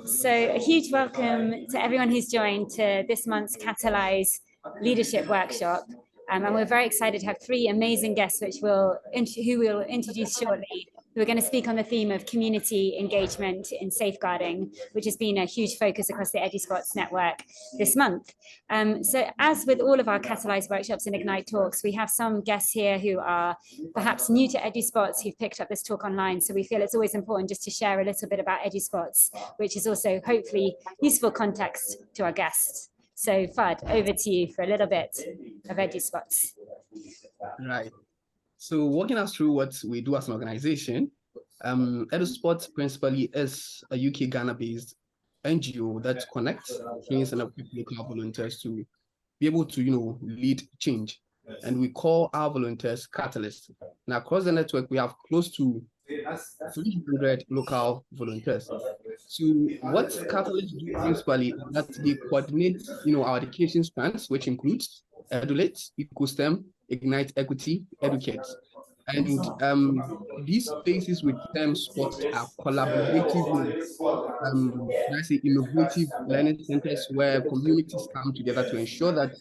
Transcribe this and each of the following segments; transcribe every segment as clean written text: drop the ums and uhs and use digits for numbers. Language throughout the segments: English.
So a huge welcome to everyone who's joined to this month's Catalyse Leadership Workshop. And we're very excited to have three amazing guests who we'll introduce shortly, who are going to speak on the theme of community engagement in safeguarding, which has been a huge focus across the EduSpots network this month. So as with all of our Catalyse workshops and Ignite talks, we have some guests here who are perhaps new to EduSpots, who've picked up this talk online. So we feel it's always important just to share a little bit about EduSpots, which is also hopefully useful context to our guests. So Fuad, over to you for a little bit of EduSpots. Right. So walking us through what we do as an organization, EduSpots principally is a UK Ghana-based NGO that connects, trains, and equips local volunteers to be able to, lead change. And we call our volunteers catalysts. Now, across the network, we have close to 300 local volunteers. So what catalysts do principally is that they coordinate, our education strands, which includes Edulate, EcoSTEM, Ignite Equity, Educate. And these spaces with STEM sports are collaborative, innovative learning centers where communities come together to ensure that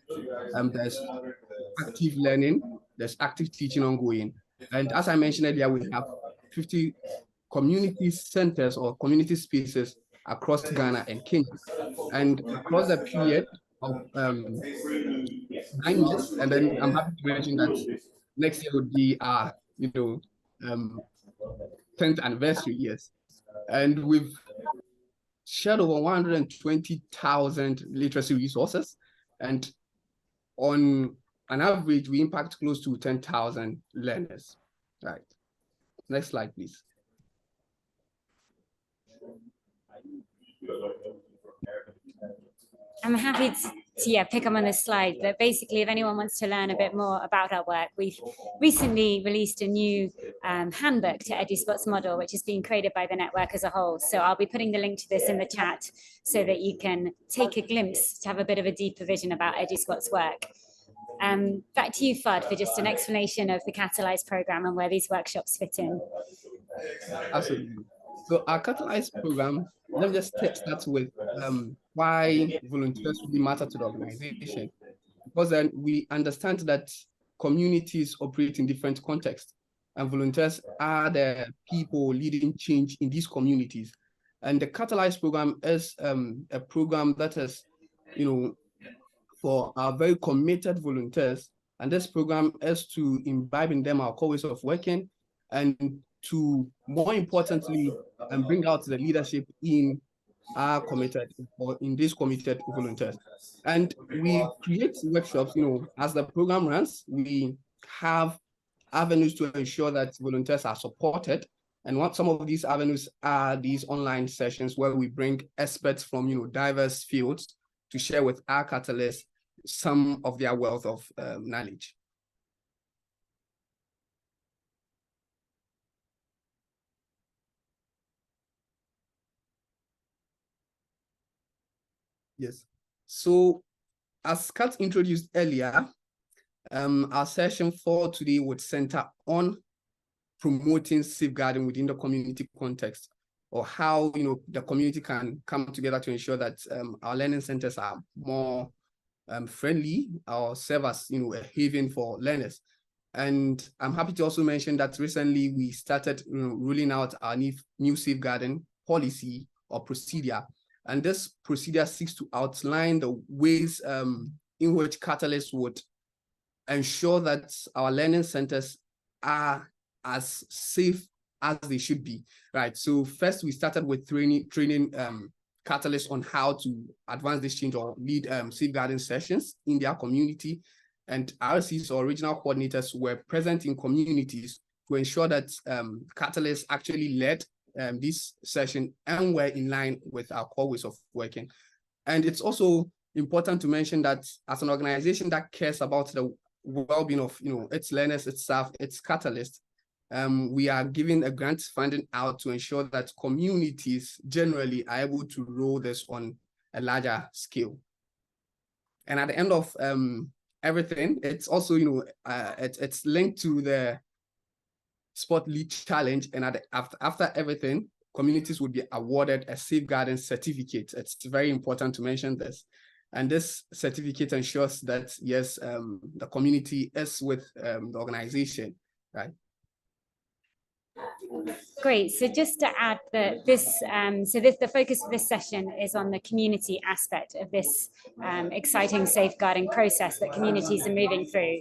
there's active learning, there's active teaching ongoing. And as I mentioned earlier, we have 50 community centers or community spaces across Ghana and Kenya. And across the period of 9 years, and then I'm happy to mention that next year would be our 10th anniversary years. And we've shared over 120,000 literacy resources. And on an average, we impact close to 10,000 learners. Right. Next slide, please. I'm happy to pick up on this slide, but basically if anyone wants to learn a bit more about our work, we've recently released a new handbook to EduSpots model, which is being created by the network as a whole. So I'll be putting the link to this in the chat so that you can take a glimpse to have a bit of a deeper vision about EduSpots work. Back to you, Fuad, for just an explanation of the Catalyse program and where these workshops fit in. Absolutely. So our Catalyse program, let me just start with why volunteers really matter to the organization. Because then we understand that communities operate in different contexts, and volunteers are the people leading change in these communities. And the Catalyse program is a program that is, for our very committed volunteers. And this program is to imbibe in them our core ways of working and to, more importantly, bring out the leadership in our committed or in these committed volunteers. And we create workshops, as the program runs, we have avenues to ensure that volunteers are supported. And what some of these avenues are these online sessions where we bring experts from, diverse fields to share with our catalysts some of their wealth of knowledge. Yes. So as Kat introduced earlier, our session for today would center on promoting safeguarding within the community context, or how the community can come together to ensure that our learning centers are more friendly or serve as a haven for learners. And I'm happy to also mention that recently we started rolling out our new safeguarding policy or procedure. And this procedure seeks to outline the ways in which catalysts would ensure that our learning centers are as safe as they should be, right? So first we started with training catalysts on how to advance this change or lead safeguarding sessions in their community. And RCs or regional coordinators were present in communities to ensure that catalysts actually led this session and were in line with our core ways of working. And it's also important to mention that as an organization that cares about the well-being of its learners, its staff, its catalysts, we are giving a grant funding out to ensure that communities generally are able to roll this on a larger scale. And at the end of everything, it's also it's linked to the Sport Lead Challenge, and after everything, communities would be awarded a safeguarding certificate. It's very important to mention this. And this certificate ensures that, yes, the community is with the organization, right? Great. So just to add that the focus of this session is on the community aspect of this exciting safeguarding process that communities are moving through.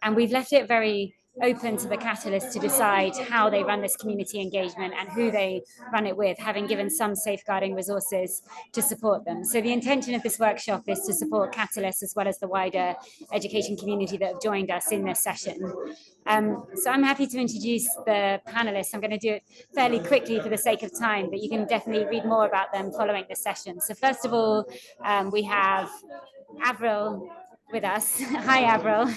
And we've left it very open to the catalysts to decide how they run this community engagement and who they run it with, having given some safeguarding resources to support them. So the intention of this workshop is to support catalysts as well as the wider education community that have joined us in this session. So I'm happy to introduce the panelists. I'm going to do it fairly quickly for the sake of time, but you can definitely read more about them following this session. So first of all, we have Avril with us. Hi, Avril.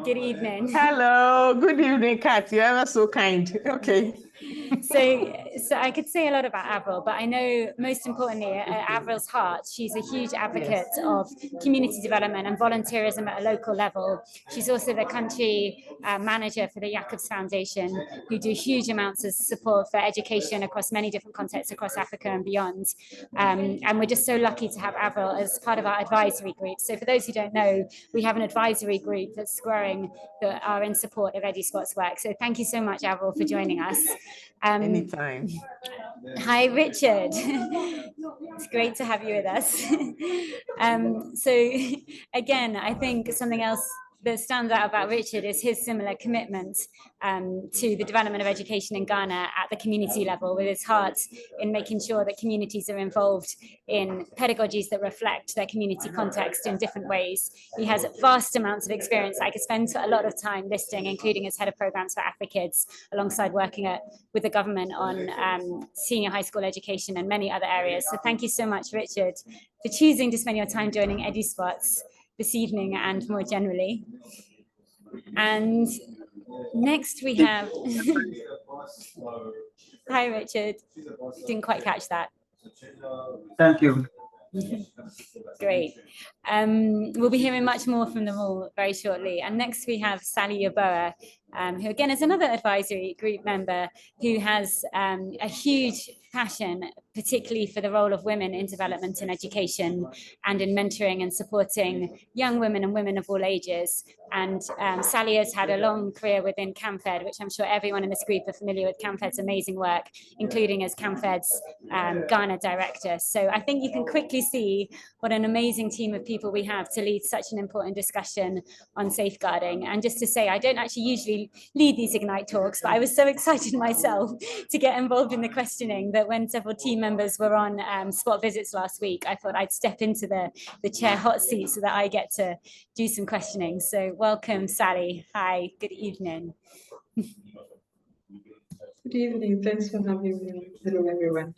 Good evening. Hello, good evening, Kat. You are so kind. Okay. So I could say a lot about Avril, but I know most importantly, at Avril's heart, she's a huge advocate of community development and volunteerism at a local level. She's also the country manager for the Jacobs Foundation, who do huge amounts of support for education across many different contexts across Africa and beyond. And we're just so lucky to have Avril as part of our advisory group. So for those who don't know, we have an advisory group that's growing that are in support of EduSpots work. So thank you so much, Avril, for joining us. Anytime. Hi, Richard. It's great to have you with us. So again, I think something else that stands out about Richard is his similar commitment to the development of education in Ghana at the community level, with his heart in making sure that communities are involved in pedagogies that reflect their community context in different ways. He has vast amounts of experience I could spend a lot of time listing, including as head of programs for AfriKids, alongside working with the government on senior high school education and many other areas. So thank you so much, Richard, for choosing to spend your time joining EduSpots this evening and more generally. And next we have, hi Richard, didn't quite catch that. Thank you. Great. We'll be hearing much more from them all very shortly. And next we have Sally Yeboah, who again is another advisory group member who has a huge passion, particularly for the role of women in development and education and in mentoring and supporting young women and women of all ages. And Sally has had a long career within CAMFED, which I'm sure everyone in this group are familiar with CAMFED's amazing work, including as CAMFED's Ghana director. So I think you can quickly see what an amazing team of people we have to lead such an important discussion on safeguarding. And just to say, I don't actually usually lead these Ignite talks, but I was so excited myself to get involved in the questioning that when several team members were on spot visits last week, I thought I'd step into the chair hot seat so that I get to do some questioning. So welcome, Sally. Hi, good evening. Good evening. Thanks for having me. Hello, everyone.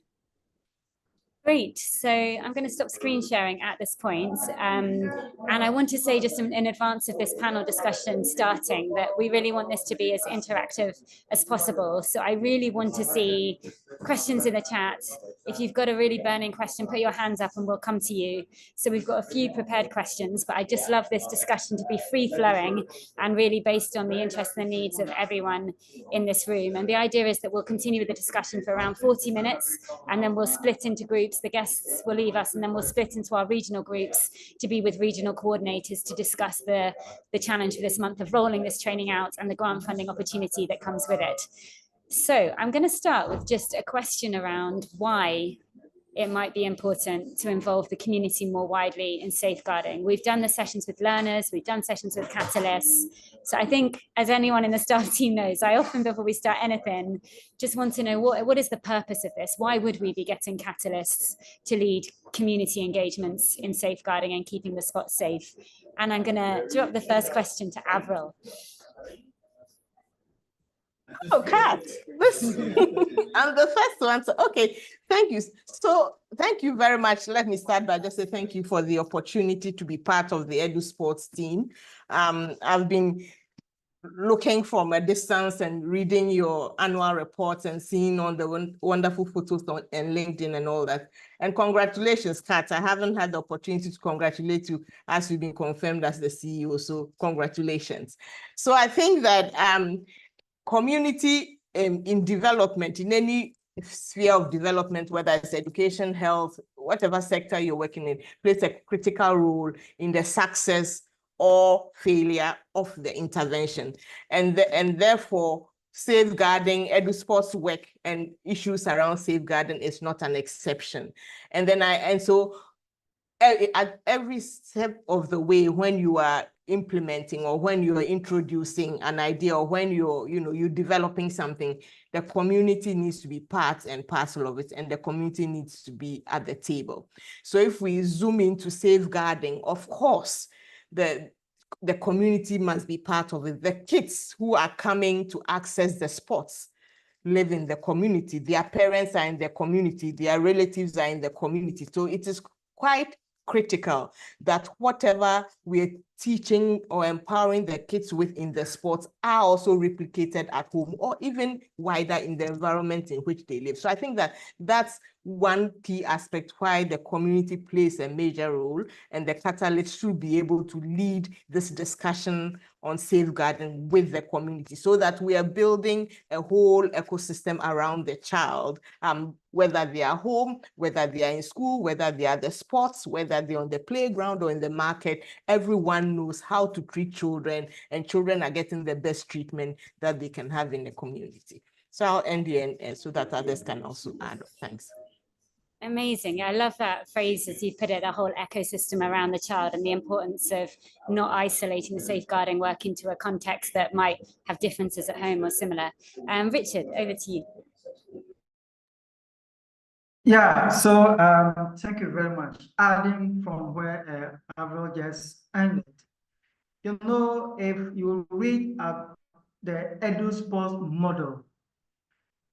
Great. So I'm going to stop screen sharing at this point. And I want to say just in advance of this panel discussion starting that we really want this to be as interactive as possible. So I really want to see questions in the chat. If you've got a really burning question, put your hands up and we'll come to you. So we've got a few prepared questions, but I just love this discussion to be free flowing and really based on the interests and the needs of everyone in this room. And the idea is that we'll continue with the discussion for around 40 minutes and then we'll split into groups. The guests will leave us and then we'll split into our regional groups to be with regional coordinators to discuss the challenge for this month of rolling this training out and the grant funding opportunity that comes with it. So I'm going to start with just a question around why it might be important to involve the community more widely in safeguarding. We've done the sessions with learners, we've done sessions with catalysts. So I think, as anyone in the staff team knows, I often, before we start anything, just want to know what is the purpose of this? Why would we be getting catalysts to lead community engagements in safeguarding and keeping the spots safe? And I'm going to drop the first question to Avril. Oh, Kat, I'm the first one. So, okay, thank you. So thank you very much. Let me start by just saying thank you for the opportunity to be part of the EduSpots team. I've been looking from a distance and reading your annual reports and seeing all the wonderful photos on LinkedIn and all that. And congratulations, Kat. I haven't had the opportunity to congratulate you as you've been confirmed as the CEO. So congratulations. So I think that community in development, in any sphere of development, whether it's education, health, whatever sector you're working in, plays a critical role in the success or failure of the intervention. And therefore, safeguarding, EduSpots work and issues around safeguarding is not an exception. And so at every step of the way, when you are implementing or when you're introducing an idea or when you're developing something, the community needs to be part and parcel of it, and the community needs to be at the table. So if we zoom into safeguarding, of course, the community must be part of it. The kids who are coming to access the spots live in the community. Their parents are in the community. Their relatives are in the community. So it is quite critical that whatever we're teaching or empowering the kids with in the sports are also replicated at home or even wider in the environment in which they live. So I think that that's one key aspect why the community plays a major role, and the Catalyst should be able to lead this discussion on safeguarding with the community so that we are building a whole ecosystem around the child, whether they are home, whether they are in school, whether they are at the sports, whether they're on the playground or in the market. Everyone knows how to treat children, and children are getting the best treatment that they can have in the community. So I'll end here and so that others can also add. Thanks. Amazing. I love that phrase, as you put it, the whole ecosystem around the child and the importance of not isolating the safeguarding work into a context that might have differences at home or similar. Richard, over to you. Yeah, so thank you very much. Adding from where Avril just ended, you know, if you read the EduSpots model,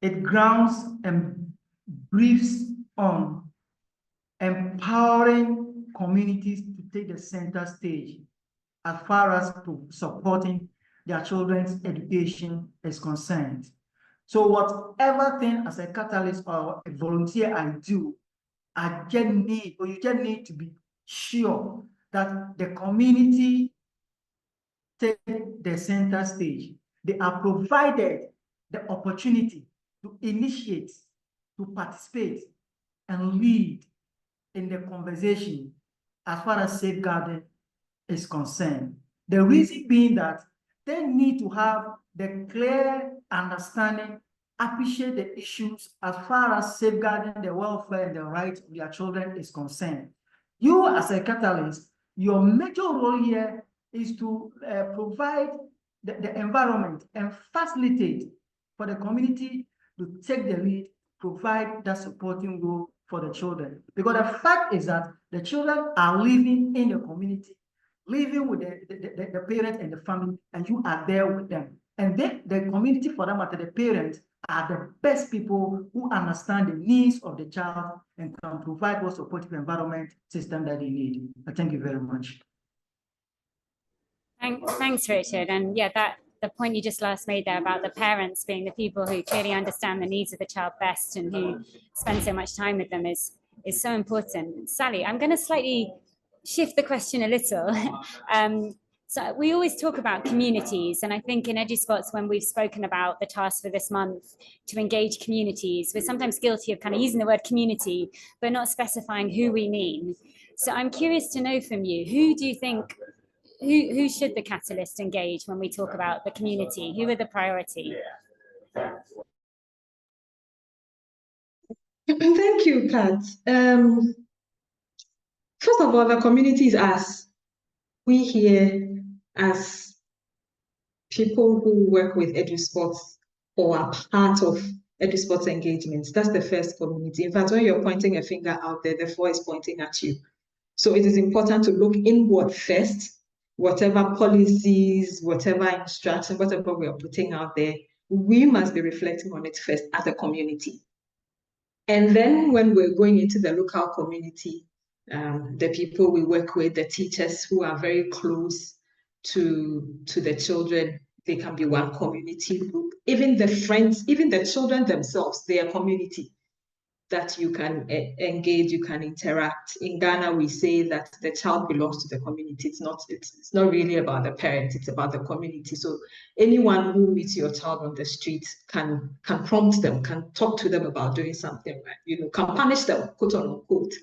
it grounds and briefs on empowering communities to take the center stage as far as to supporting their children's education is concerned. So whatever thing as a catalyst or a volunteer I do, you just need to be sure that the community take the center stage. They are provided the opportunity to initiate, to participate, and lead in the conversation as far as safeguarding is concerned. The reason being that they need to have the clear understanding, appreciate the issues as far as safeguarding the welfare and the rights of their children is concerned. You as a catalyst, your major role here is to provide the environment and facilitate for the community to take the lead, provide that supporting role for the children. Because the fact is that the children are living in the community, living with the parents and the family, and you are there with them. And then the community, for that matter, the parents are the best people who understand the needs of the child and can provide what supportive environment system that they need. Thank you very much. Thanks, Richard. And yeah, the point you just last made there about the parents being the people who clearly understand the needs of the child best and who spend so much time with them is so important. Sally, I'm going to slightly shift the question a little. So we always talk about communities, and I think in EduSpots, when we've spoken about the task for this month to engage communities, we're sometimes guilty of kind of using the word community, but not specifying who we mean. So I'm curious to know from you, who do you think, who should the Catalyst engage when we talk about the community? Who are the priority? Thank you, Kat. First of all, the community is us. We here as people who work with EduSpots or are part of EduSpots engagements. That's the first community. In fact, when you're pointing a finger out there, the four is pointing at you. So it is important to look inward first. Whatever policies, whatever instruction, whatever we are putting out there, we must be reflecting on it first as a community. And then when we're going into the local community, the people we work with, the teachers who are very close to the children, they can be one community group. Even the friends, even the children themselves, they are community. that you can engage, you can interact. In Ghana, we say that the child belongs to the community. It's not really about the parents, it's about the community. So anyone who meets your child on the street can prompt them, can talk to them about doing something right, you know, can punish them, quote unquote.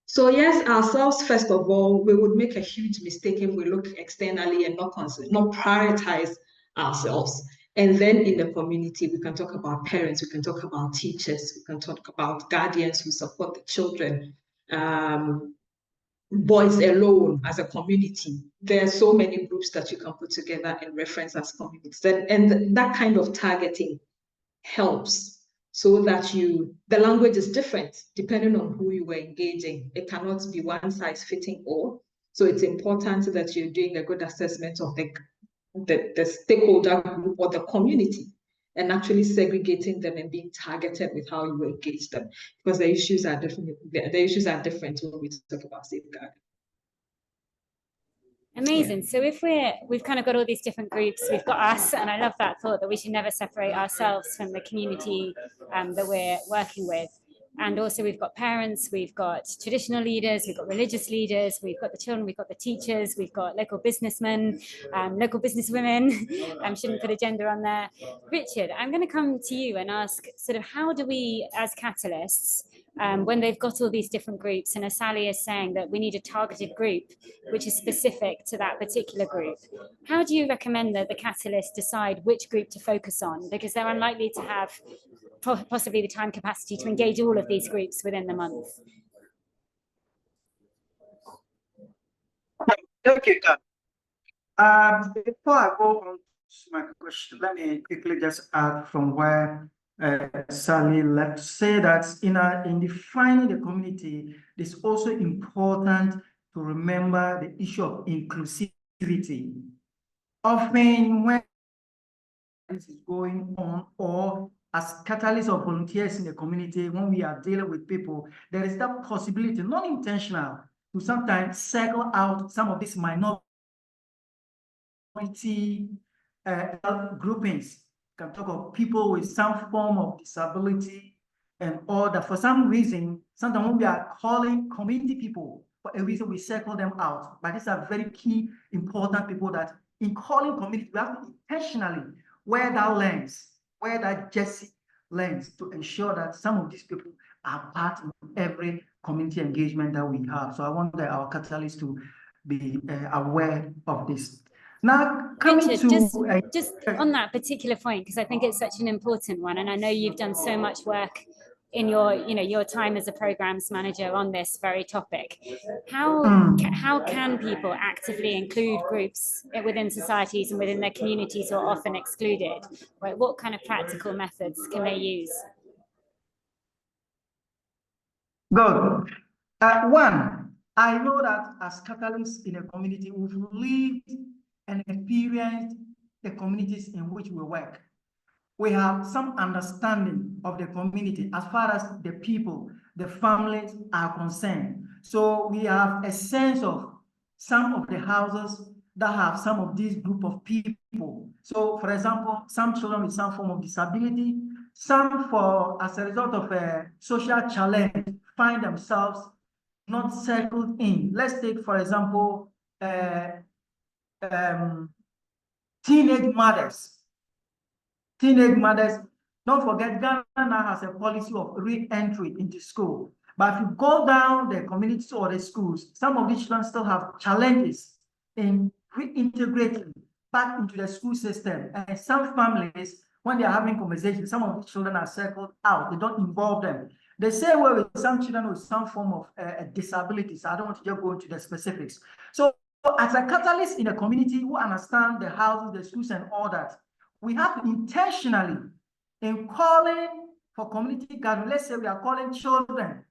So yes, ourselves, first of all, we would make a huge mistake if we look externally and not prioritize ourselves. And then in the community, we can talk about parents, we can talk about teachers, we can talk about guardians who support the children, boys alone as a community. There are so many groups that you can put together and reference as communities. And that kind of targeting helps, so that the language is different depending on who you are engaging. It cannot be one size fitting all. So it's important that you're doing a good assessment of the stakeholder group or the community, and actually segregating them and being targeted with how you engage them, because the issues are different. The issues are different when we talk about safeguarding. Amazing. So if we've kind of got all these different groups, we've got us, and I love that thought that we should never separate ourselves from the community that we're working with. And also we've got parents, we've got traditional leaders, we've got religious leaders, we've got the children, we've got the teachers, we've got local businessmen, local businesswomen. Shouldn't put a gender on there. Richard, I'm going to come to you and ask sort of how do we as catalysts, when they've got all these different groups, and as Sally is saying that we need a targeted group which is specific to that particular group, how do you recommend that the catalysts decide which group to focus on? Because they're unlikely to have possibly the time capacity to engage all of these groups within the month. Okay, before I go on to my question, let me quickly just add from where Sally left, say that in defining the community, it's also important to remember the issue of inclusivity. Often when this is going on, or as catalysts or volunteers in the community, when we are dealing with people, there is that possibility, non-intentional, to sometimes circle out some of these minority groupings. You can talk of people with some form of disability and all that. For some reason, sometimes when we are calling community people, for a reason we circle them out. But these are very key, important people that in calling community, we have to intentionally wear that lens, wear that jersey lens, to ensure that some of these people are part of every community engagement that we have. So I want our catalysts to be aware of this. Now, coming Richard, to just on that particular point, because I think it's such an important one, and I know you've done so much work in your time as a programs manager on this very topic. How can people actively include groups within societies and within their communities who are often excluded? Right? What kind of practical methods can they use? Good. One, I know that as catalysts in a community, we've lived and experienced the communities in which we work. We have some understanding of the community as far as the people, the families are concerned. So we have a sense of some of the houses that have some of these group of people. So for example, some children with some form of disability, some as a result of a social challenge find themselves not settled in. Let's take, for example, teenage mothers. Teenage mothers, don't forget, Ghana now has a policy of re-entry into school. But if you go down the communities or the schools, some of these children still have challenges in reintegrating back into the school system. And some families, when they are having conversations, some of these children are circled out. They don't involve them. The same way with some children with some form of disabilities. I don't want to just go into the specifics. So as a catalyst in a community who understand the houses, the schools, and all that, we have to intentionally, in calling for community gathering, let's say we are calling children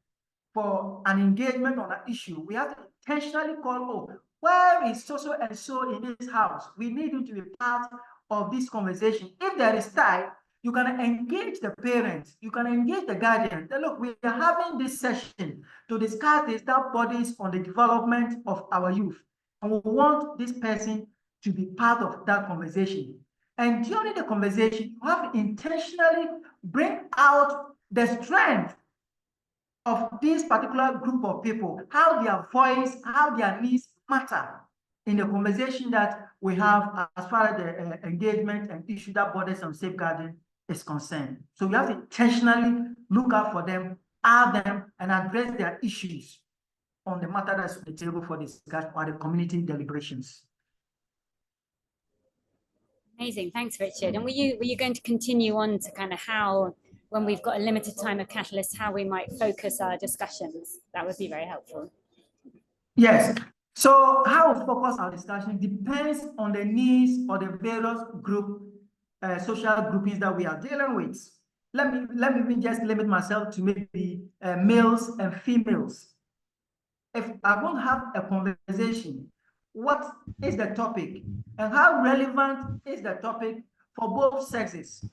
for an engagement on an issue, we have to intentionally call, where is so and so in this house? We need you to be part of this conversation. If there is time, you can engage the parents, you can engage the guardians. Look, we are having this session to discuss the staff bodies on the development of our youth. And we want this person to be part of that conversation. And during the conversation, you have to intentionally bring out the strength of this particular group of people, how their voice, how their needs matter in the conversation that we have as far as the engagement and issue that borders on safeguarding is concerned. So we have to intentionally look out for them, add them, and address their issues on the matter that's on the table for discussion or the community deliberations. Amazing, thanks, Richard. And were you going to continue on to kind of how, when we've got a limited time of Catalyst, how we might focus our discussions? That would be very helpful. Yes. So how we focus our discussion depends on the needs of the various social groupings that we are dealing with. Let me just limit myself to maybe males and females. If I want to have a conversation, what is the topic and how relevant is the topic for both sexes?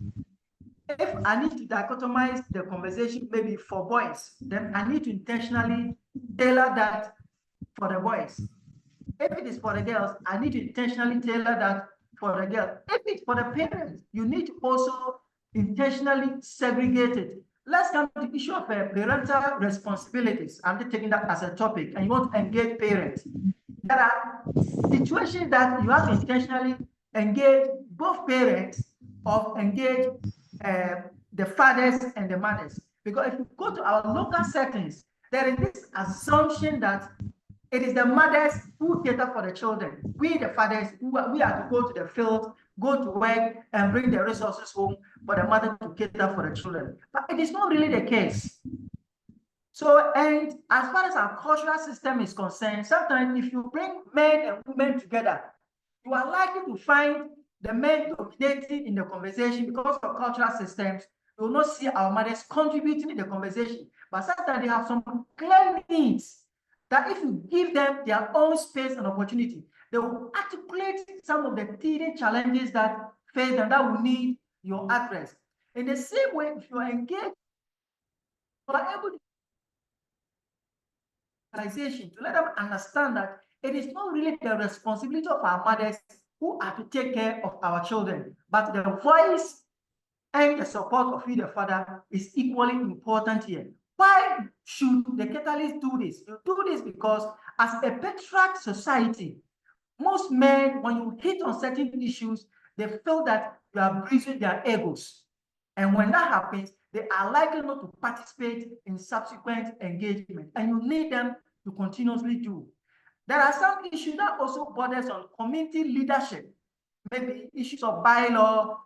If I need to dichotomize the conversation maybe for boys, then I need to intentionally tailor that for the boys. If it is for the girls, I need to intentionally tailor that for the girls. If it's for the parents, you need to also intentionally segregate it. Let's come to the issue of parental responsibilities. I'm just taking that as a topic, and you want to engage parents. There are situations that you have to intentionally engage both parents or engage the fathers and the mothers. Because if you go to our local settings, there is this assumption that it is the mothers who cater for the children. We, the fathers, we are to go to the field, go to work, and bring the resources home for the mother to cater for the children. But it is not really the case. So, and as far as our cultural system is concerned, sometimes if you bring men and women together, you are likely to find the men dominating in the conversation because of cultural systems. You will not see our mothers contributing in the conversation, but sometimes they have some clear needs that if you give them their own space and opportunity, they will articulate some of the teething challenges that face them that will need your address. In the same way, if you are engaged, you are able to let them understand that it is not really the responsibility of our mothers who are to take care of our children, but the voice and the support of you, the father, is equally important here. Why should the Catalyst do this? You do this because as a patriarch society, most men, when you hit on certain issues, they feel that you are bruising their egos. And when that happens, they are likely not to participate in subsequent engagement. And you need them to continuously do. There are some issues that also borders on community leadership, maybe issues of bylaw,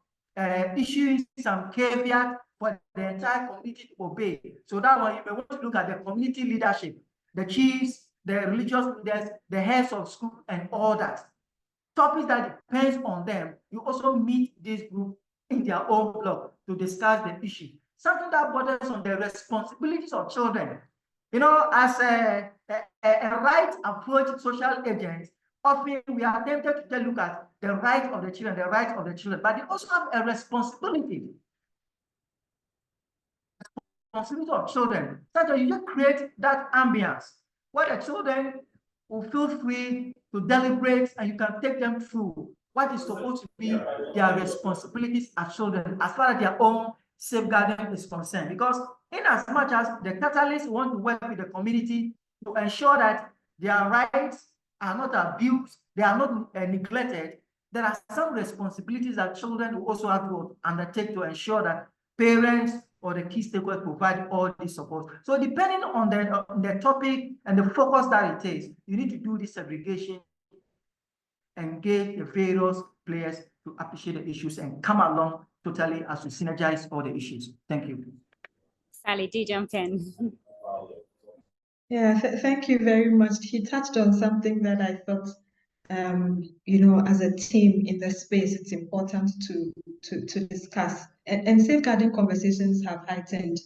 issuing some caveat for the entire community to obey. So that one, you may want to look at the community leadership, the chiefs, the religious leaders, the heads of school, and all that. Topics that depends on them. You also meet this group in their own block to discuss the issue. Something that borders on the responsibilities of children. You know, as a right approach social agent, often we are tempted to look at the rights of the children, but they also have a responsibility of children, such that you just create that ambience where the children will feel free to deliberate and you can take them through what is supposed to be their responsibilities as children, as far as their own safeguarding is concerned. Because in as much as the Catalysts want to work with the community to ensure that their rights are not abused, they are not neglected, there are some responsibilities that children will also have to undertake to ensure that parents or the key stakeholders provide all this support. So depending on the topic and the focus that it takes, you need to do this segregation, engage the various players to appreciate the issues and come along totally as to synergize all the issues. Thank you. Sally, do jump in. Yeah, thank you very much. He touched on something that I thought, you know, as a team in the space, it's important to discuss. And safeguarding conversations have heightened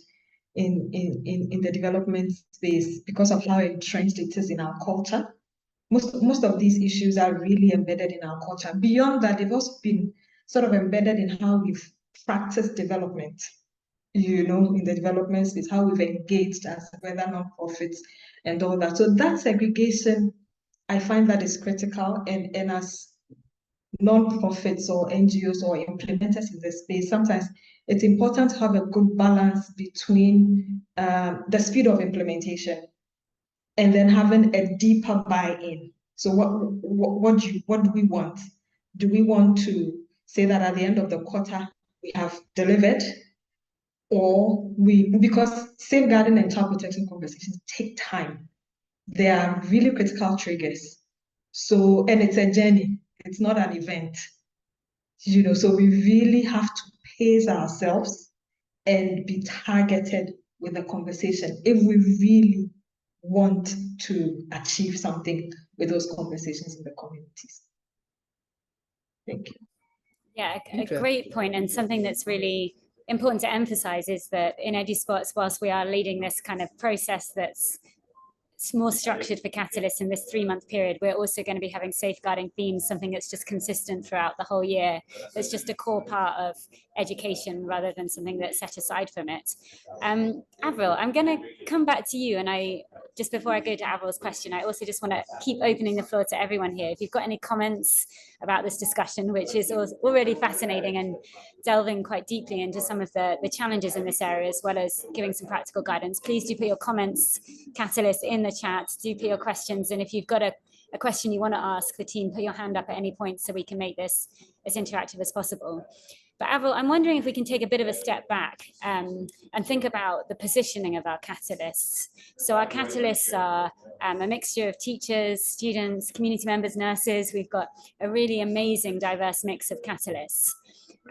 in the development space because of how entrenched it is in our culture. Most of these issues are really embedded in our culture. Beyond that, they've also been sort of embedded in how we've practiced development, you know, in the development space, how we've engaged as whether nonprofits and all that. So that segregation, I find that is critical. And as nonprofits or NGOs or implementers in the space, sometimes it's important to have a good balance between the speed of implementation and then having a deeper buy-in. So what do we want? Do we want to say that at the end of the quarter we have delivered, or because safeguarding and child protection conversations take time. They are really critical triggers. So, and it's a journey. It's not an event. So we really have to pace ourselves and be targeted with the conversation if we really want to achieve something with those conversations in the communities. Thank you. Yeah, a great point, and something that's really important to emphasize is that in EduSpots, whilst we are leading this kind of process that's more structured for Catalyst in this 3-month period, we're also going to be having safeguarding themes, something that's just consistent throughout the whole year. It's just a core part of education rather than something that's set aside from it. Avril, I'm going to come back to you, and just before I go to Avril's question, I also just want to keep opening the floor to everyone here. If you've got any comments about this discussion, which is already fascinating and delving quite deeply into some of the challenges in this area, as well as giving some practical guidance, please do put your comments, Catalyst, in the chat. Do put your questions, and if you've got a question you want to ask the team, put your hand up at any point so we can make this as interactive as possible. But Avril, I'm wondering if we can take a bit of a step back and think about the positioning of our catalysts. So our catalysts are a mixture of teachers, students, community members, nurses. We've got a really amazing diverse mix of catalysts.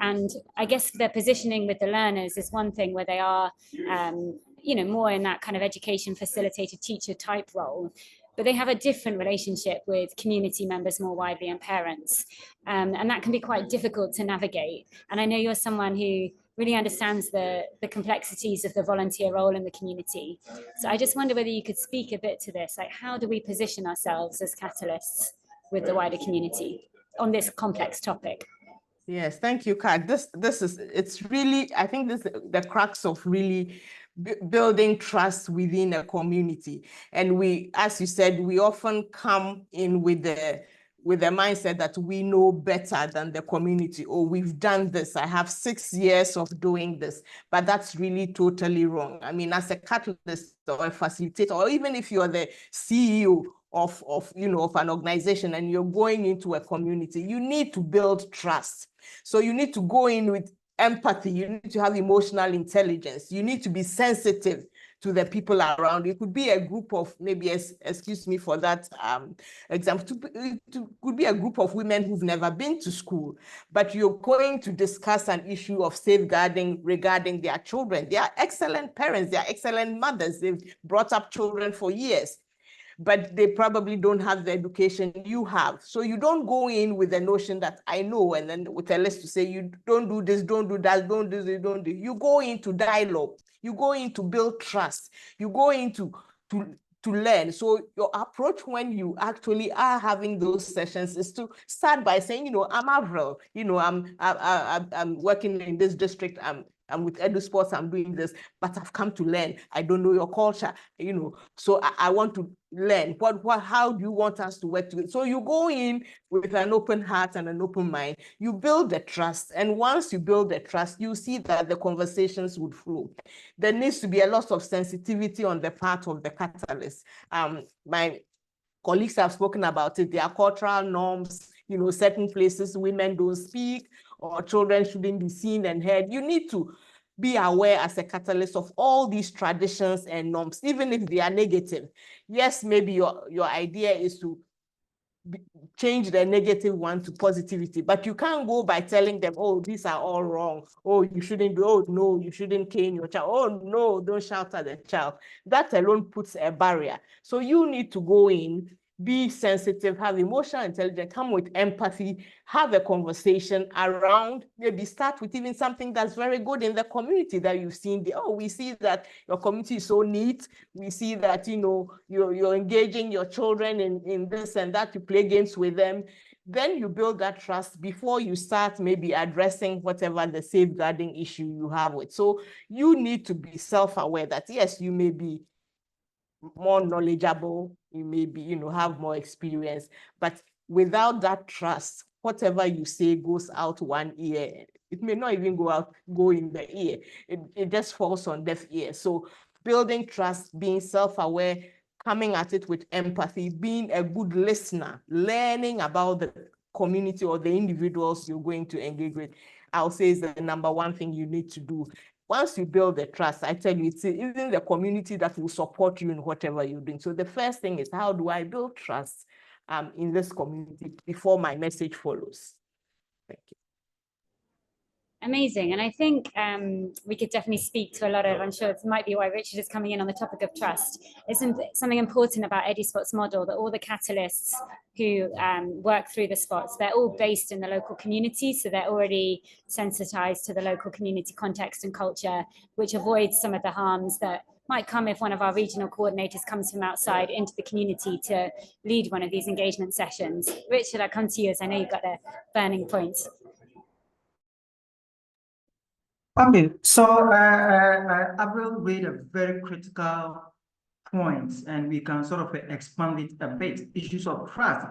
And I guess their positioning with the learners is one thing, where they are more in that kind of education facilitated teacher type role, but they have a different relationship with community members more widely and parents. And that can be quite difficult to navigate. And I know you're someone who really understands the complexities of the volunteer role in the community. So I just wonder whether you could speak a bit to this, like how do we position ourselves as catalysts with the wider community on this complex topic? Yes, thank you, Kat. It's really, I think this is the crux of really building trust within a community. And we, as you said, we often come in with the mindset that we know better than the community, or we've done this. I have 6 years of doing this, but that's really totally wrong. I mean, as a catalyst or a facilitator, or even if you're the CEO of an organization and you're going into a community, you need to build trust. So you need to go in with empathy. You need to have emotional intelligence. You need to be sensitive to the people around. It could be a group of, maybe, excuse me for that example, it could be a group of women who've never been to school, but you're going to discuss an issue of safeguarding regarding their children. They are excellent parents. They are excellent mothers. They've brought up children for years, but they probably don't have the education you have. So you don't go in with the notion that I know, and then with a list to say, you don't do this, don't do that, don't do this, don't do. You go into dialogue. You go in to build trust. You go into to learn. So your approach when you actually are having those sessions is to start by saying, I'm Avril, I'm working in this district, I'm with EduSpots, I'm doing this, but I've come to learn. I don't know your culture, so I want to learn. How do you want us to work together? So you go in with an open heart and an open mind. You build the trust. And once you build the trust, you see that the conversations would flow. There needs to be a lot of sensitivity on the part of the catalyst. My colleagues have spoken about it. There are cultural norms, certain places women don't speak, or children shouldn't be seen and heard. You need to be aware as a catalyst of all these traditions and norms, even if they are negative. Yes, maybe your idea is to change the negative one to positivity, but you can't go by telling them, oh, these are all wrong. Oh, you shouldn't do, oh, no, you shouldn't cane your child. Oh, no, don't shout at the child. That alone puts a barrier. So you need to go in, be sensitive, have emotional intelligence, come with empathy, have a conversation around, maybe start with even something that's very good in the community that you've seen. We see that your community is so neat. We see that, you're engaging your children in this and that, you play games with them. Then you build that trust before you start maybe addressing whatever the safeguarding issue you have with. So you need to be self-aware that, yes, you may be more knowledgeable, you may be, have more experience, but without that trust, whatever you say goes out one ear It may not even go in the ear. It just falls on deaf ears. So building trust, being self-aware, coming at it with empathy, being a good listener, learning about the community or the individuals you're going to engage with, I'll say is the number one thing you need to do. Once you build the trust, I tell you, it's even the community that will support you in whatever you're doing. So the first thing is, how do I build trust in this community before my message follows? Thank you. Amazing. And I think we could definitely speak to a lot of, I'm sure it might be why Richard is coming in on the topic of trust. It's something important about EduSpots model, that all the catalysts who work through the spots, they're all based in the local community. So they're already sensitized to the local community context and culture, which avoids some of the harms that might come if one of our regional coordinators comes from outside into the community to lead one of these engagement sessions. Richard, I come to you as I know you've got a burning point. Okay, so Avril made a very critical point, and we can sort of expand it a bit, issues of trust.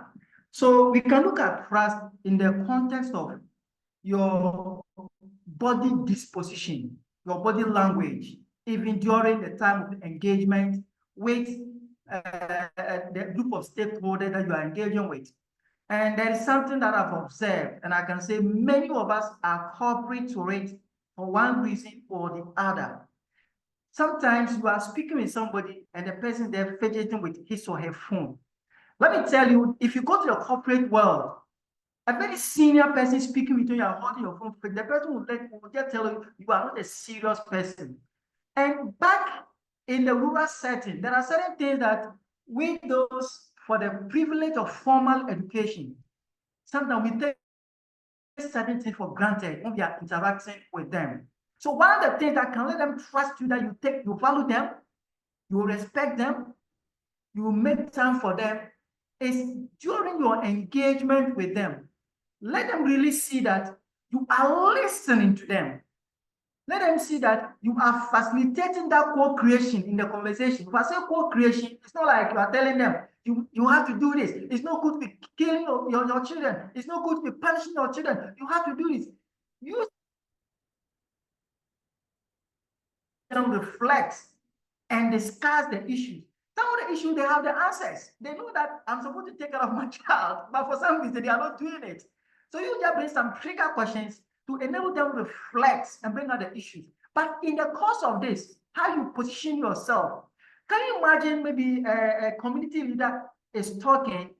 So we can look at trust in the context of your body disposition, your body language, even during the time of engagement with the group of stakeholders that you are engaging with. And there is something that I've observed, and I can say many of us are culprit to it for one reason or the other. Sometimes you are speaking with somebody and the person they're fidgeting with his or her phone. Let me tell you, if you go to the corporate world, a very senior person speaking with you, you are holding your phone, the person will just tell you, you are not a serious person. And back in the rural setting, there are certain things that we those for the privilege of formal education, sometimes we take certain things for granted when we are interacting with them. So one of the things that can let them trust you, that you value them, you respect them, you make time for them, is during your engagement with them. Let them really see that you are listening to them. Let them see that you are facilitating that co-creation in the conversation. If I say co-creation, it's not like you are telling them, you have to do this. It's not good to be killing your children. It's not good to be punishing your children. You have to do this. You reflect and discuss the issues. Some of the issues, they have the answers. They know that I'm supposed to take care of my child, but for some reason, they are not doing it. So you just bring some trigger questions to enable them to reflect and bring out the issues. But in the course of this, how you position yourself, can you imagine maybe a community leader is talking,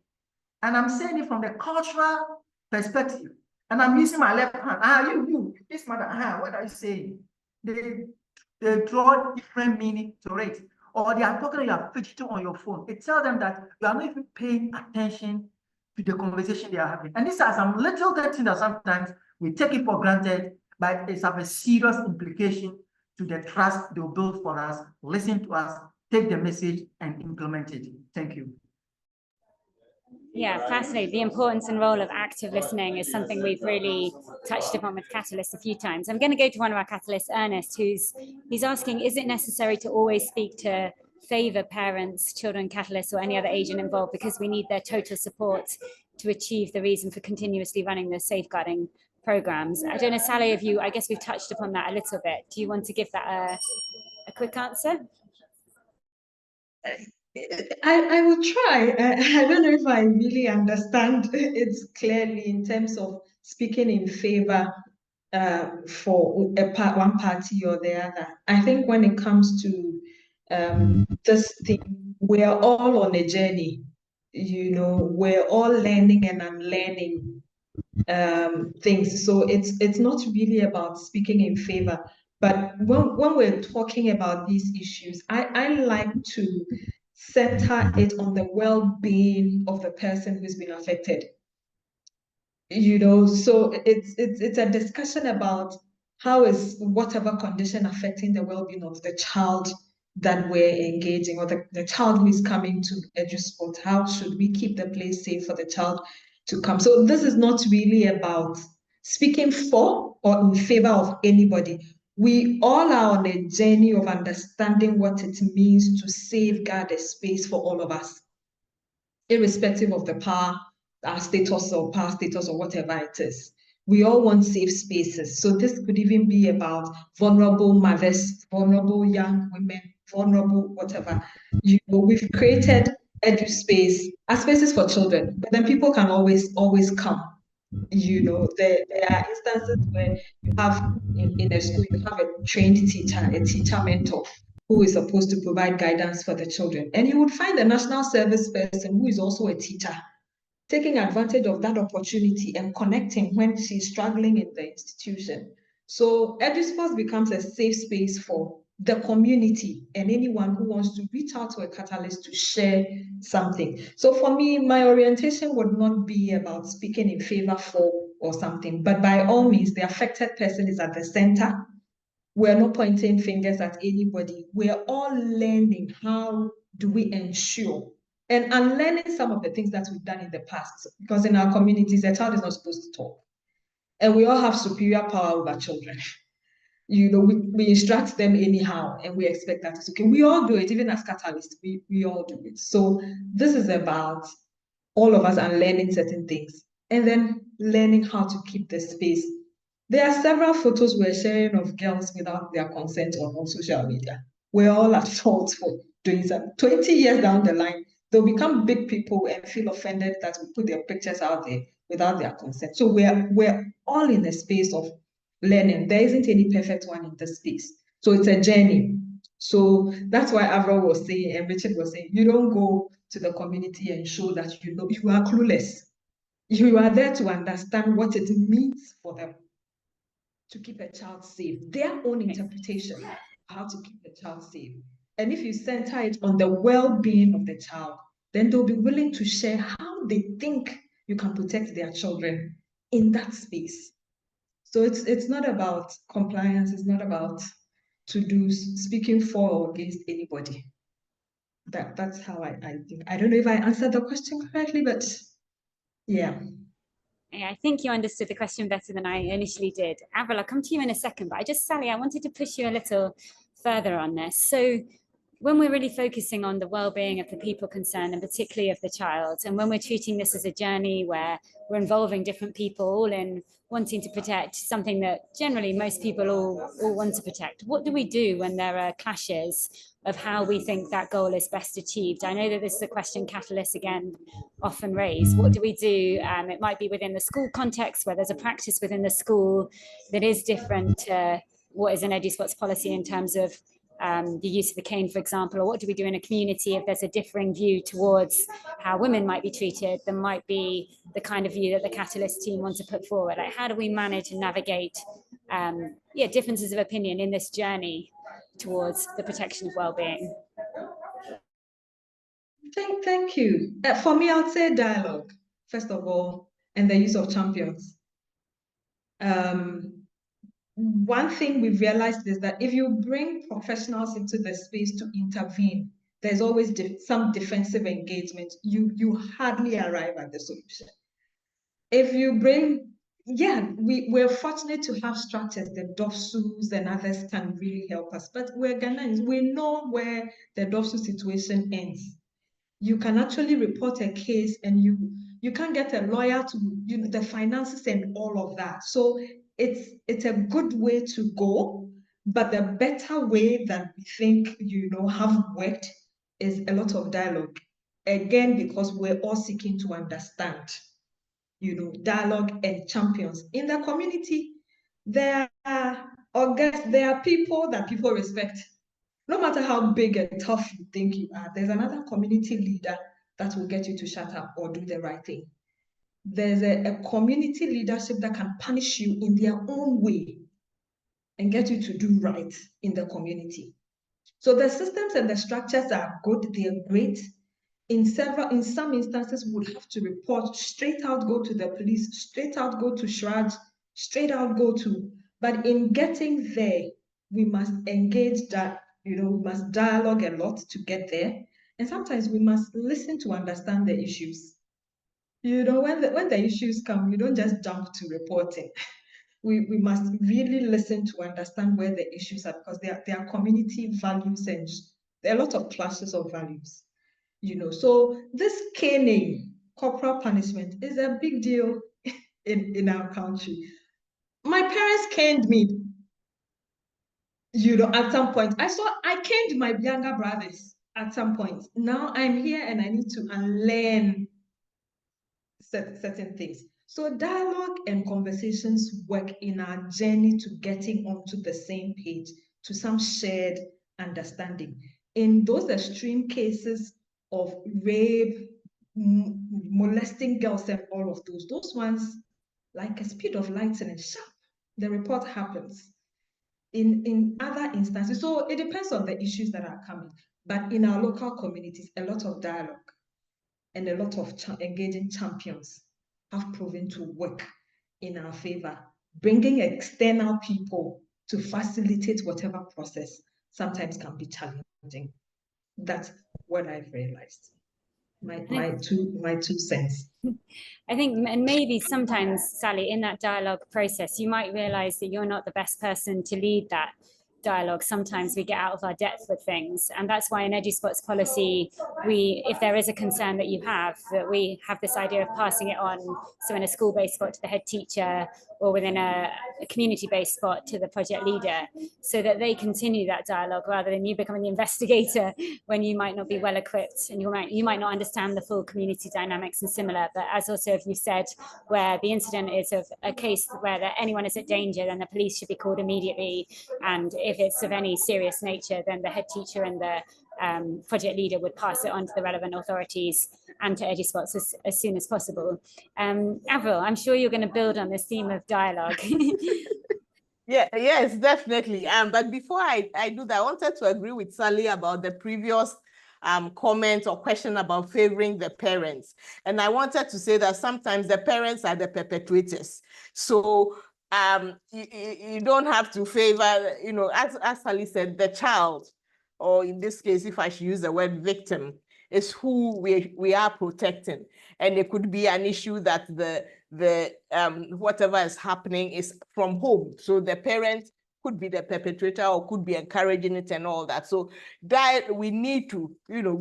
and I'm saying it from the cultural perspective, and I'm using my left hand. You, this matter, what are you saying? They draw different meaning to it. Or they are talking, you are fidgeting on your phone. It tells them that you are not even paying attention to the conversation they are having. And these are some little things that sometimes we take it for granted, but it's have a serious implication to the trust they'll build for us, listen to us, take the message and implement it. Thank you. Yeah, fascinating. The importance and role of active listening is something we've really touched upon with Catalyst a few times. I'm going to go to one of our Catalysts, Ernest, he's asking, is it necessary to always speak to favor parents, children, Catalysts, or any other agent involved, because we need their total support to achieve the reason for continuously running the safeguarding programs? I don't know, Sally, I guess we've touched upon that a little bit. Do you want to give that a quick answer? I will try. I don't know if I really understand it clearly in terms of speaking in favor for one party or the other. I think when it comes to this thing, we are all on a journey. We're all learning and unlearning things. So it's not really about speaking in favor. But when we're talking about these issues, I like to center it on the well-being of the person who's been affected. So it's a discussion about how is whatever condition affecting the well-being of the child that we're engaging, or the child who is coming to EduSpots. How should we keep the place safe for the child to come? So this is not really about speaking for or in favor of anybody. We all are on a journey of understanding what it means to safeguard a space for all of us, irrespective of the power, our status or power status or whatever it is. We all want safe spaces. So this could even be about vulnerable mothers, vulnerable young women, vulnerable whatever. You know, we've created EduSpace as spaces for children, but then people can always come. You know, there are instances where you have in a school, you have a trained teacher, a teacher mentor who is supposed to provide guidance for the children. And you would find a national service person who is also a teacher, taking advantage of that opportunity and connecting when she's struggling in the institution. So EduSpots becomes a safe space for the community and anyone who wants to reach out to a catalyst to share something. So for me, my orientation would not be about speaking in favor for or something, but by all means, the affected person is at the center. We're not pointing fingers at anybody. We're all learning how do we ensure and unlearning some of the things that we've done in the past. Because in our communities, a child is not supposed to talk. And we all have superior power over children. You know, we instruct them anyhow, and we expect that it's okay. We all do it, even as catalysts, we all do it. So this is about all of us unlearning certain things and then learning how to keep the space. There are several photos we're sharing of girls without their consent on social media. We're all at fault for doing that. 20 years down the line, they'll become big people and feel offended that we put their pictures out there without their consent. So we're all in a space of learning. There isn't any perfect one in this space. So it's a journey. So that's why Avril was saying, and Richard was saying, you don't go to the community and show that you know you are clueless. You are there to understand what it means for them to keep a child safe, their own interpretation of how to keep the child safe. And if you center it on the well-being of the child, then they'll be willing to share how they think you can protect their children in that space. So it's not about compliance, it's not about to-dos, speaking for or against anybody. That's how I think. I don't know if I answered the question correctly, but yeah. Yeah, I think you understood the question better than I initially did. Avril, I'll come to you in a second, but Sally, I wanted to push you a little further on this. So when we're really focusing on the well-being of the people concerned, and particularly of the child, and when we're treating this as a journey where we're involving different people all in wanting to protect something that generally most people all want to protect, what do we do when there are clashes of how we think that goal is best achieved? I know that this is a question catalysts again often raise. What do we do? It might be within the school context where there's a practice within the school that is different to what is an EduSpots policy in terms of the use of the cane, for example, or what do we do in a community if there's a differing view towards how women might be treated than might be the kind of view that the Catalyst team wants to put forward? Like, how do we manage and navigate differences of opinion in this journey towards the protection of well-being? Thank you. For me, I would say dialogue, first of all, and the use of champions. One thing we've realized is that if you bring professionals into the space to intervene, there's always some defensive engagement. You hardly arrive at the solution. If you bring, we're fortunate to have structures, the DOFSUs and others can really help us, but we're Ghanaians, we know where the DOFSU situation ends. You can actually report a case and you can't get a lawyer to the finances and all of that. So it's a good way to go, but the better way that we think have worked is a lot of dialogue. Again, because we're all seeking to understand, dialogue and champions in the community. There are people that people respect. No matter how big and tough you think you are, there's another community leader that will get you to shut up or do the right thing. There's a community leadership that can punish you in their own way and get you to do right in the community. So the systems and the structures are good, they're great. In some instances, we would have to report straight out, go to the police, straight out, go to Shraj, straight out, go to. But in getting there, we must engage that, we must dialogue a lot to get there. And sometimes we must listen to understand the issues. When the issues come, you don't just jump to reporting. We must really listen to understand where the issues are, because there are community values and there are a lot of clashes of values. So this caning, corporal punishment, is a big deal in our country. My parents caned me, at some point. I caned my younger brothers at some point. Now I'm here and I need to unlearn certain things. So dialogue and conversations work in our journey to getting onto the same page, to some shared understanding. In those extreme cases of rape, molesting girls and all of those ones, like a speed of lightning and sharp, the report happens. In other instances, so it depends on the issues that are coming, but in our local communities, a lot of dialogue and a lot of engaging champions have proven to work in our favor. Bringing external people to facilitate whatever process sometimes can be challenging. That's what I've realized. My two cents. I think, and maybe sometimes, Sally, in that dialogue process, you might realize that you're not the best person to lead that dialogue. Sometimes we get out of our depth with things, and that's why in EduSpots policy, if there is a concern that you have, that we have this idea of passing it on. So in a school-based spot to the head teacher, or within a community-based spot to the project leader, so that they continue that dialogue rather than you becoming the investigator when you might not be well equipped and you might not understand the full community dynamics and similar. But as also if you said, where the incident is of a case where anyone is at danger, then the police should be called immediately. And if it's of any serious nature, then the head teacher and the project leader would pass it on to the relevant authorities and to EduSpots as soon as possible. Avril, I'm sure you're going to build on this theme of dialogue. Yes, definitely. But before I do that, I wanted to agree with Sally about the previous comment or question about favoring the parents. And I wanted to say that sometimes the parents are the perpetrators. So you don't have to favor, as Sally said, the child, or in this case, if I should use the word victim, is who we are protecting. And it could be an issue that the whatever is happening is from home. So the parent could be the perpetrator or could be encouraging it and all that. So that we need to,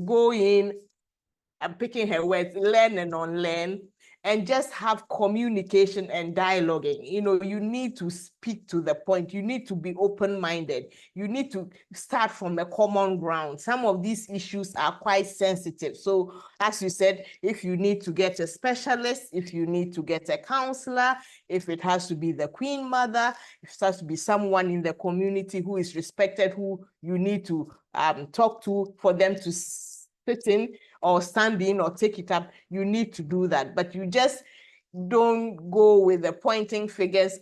go in, I'm picking her words, learn and unlearn, and just have communication and dialoguing. You need to speak to the point. You need to be open-minded. You need to start from a common ground. Some of these issues are quite sensitive. So as you said, if you need to get a specialist, if you need to get a counselor, if it has to be the Queen Mother, if it has to be someone in the community who is respected, who you need to talk to for them to sit in or stand in or take it up, you need to do that. But you just don't go with the pointing fingers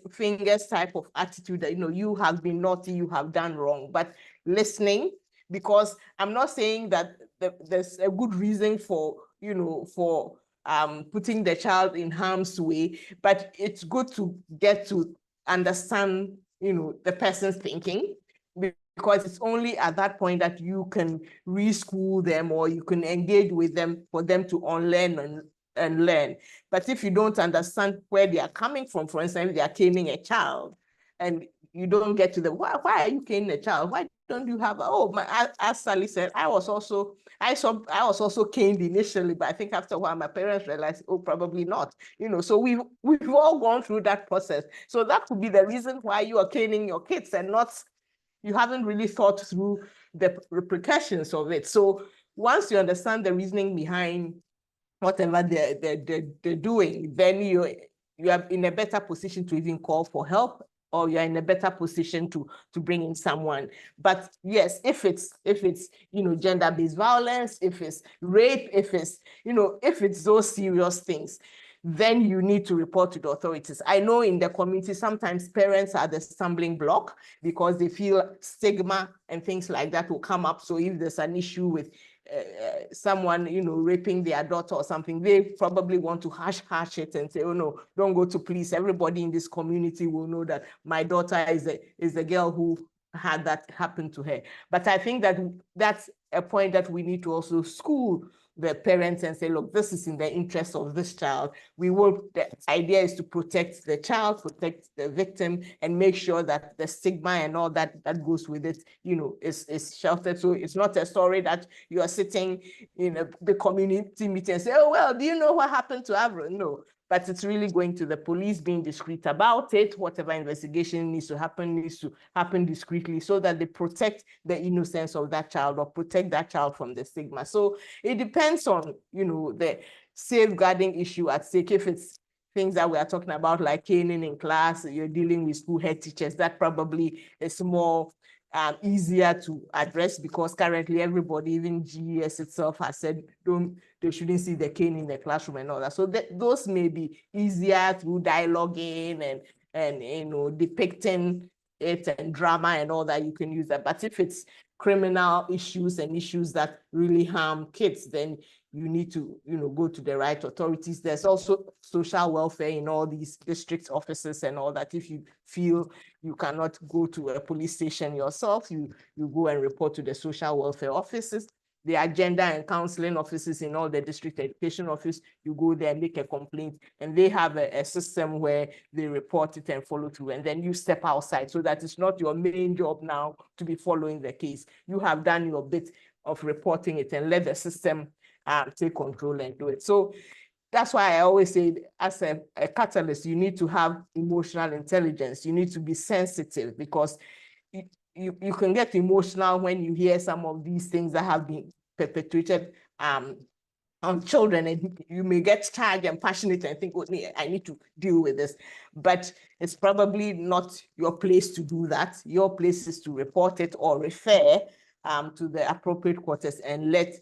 type of attitude that, you have been naughty, you have done wrong, but listening, because I'm not saying that there's a good reason for, putting the child in harm's way, but it's good to get to understand, the person's thinking, because it's only at that point that you can reschool them or you can engage with them for them to unlearn and learn. But if you don't understand where they are coming from, for instance, if they are caning a child and you don't get to the, why are you caning a child? Why don't you have, as Sally said, I was also caned initially, but I think after a while my parents realized, probably not. So we've all gone through that process. So that could be the reason why you are caning your kids and not, you haven't really thought through the repercussions of it. So once you understand the reasoning behind whatever they're doing, then you are in a better position to even call for help, or you're in a better position to bring in someone. But yes, if it's gender-based violence, if it's rape, if it's those serious things, then you need to report to the authorities. I know in the community, sometimes parents are the stumbling block because they feel stigma and things like that will come up. So if there's an issue with someone, raping their daughter or something, they probably want to hush it and say, oh no, don't go to police. Everybody in this community will know that my daughter is a girl who had that happen to her. But I think that that's a point that we need to also school the parents and say, look, this is in the interest of this child. The idea is to protect the child, protect the victim, and make sure that the stigma and all that goes with it, is sheltered. So it's not a story that you are sitting in the community meeting and say, oh, well, do you know what happened to Avril? No, but it's really going to the police, being discreet about it. Whatever investigation needs to happen discreetly, so that they protect the innocence of that child or protect that child from the stigma. So it depends on, the safeguarding issue at stake. If it's things that we are talking about, like caning in class, you're dealing with school head teachers, that probably is more easier to address, because currently everybody, even GES itself, has said they shouldn't see the cane in the classroom and all that. So those may be easier through dialoguing and depicting it and drama and all that. You can use that. But if it's criminal issues and issues that really harm kids, then you need to go to the right authorities. There's also social welfare in all these district offices and all that. If you feel you cannot go to a police station yourself, you go and report to the social welfare offices. The agenda and counseling offices in all the district education office, you go there and make a complaint, and they have a system where they report it and follow through, and then you step outside, so that it's not your main job now to be following the case. You have done your bit of reporting it, and let the system take control and do it. So that's why I always say, as a catalyst, you need to have emotional intelligence. You need to be sensitive, because you can get emotional when you hear some of these things that have been perpetrated on children, and you may get charged and passionate and think, oh, I need to deal with this. But it's probably not your place to do that. Your place is to report it or refer to the appropriate quarters and let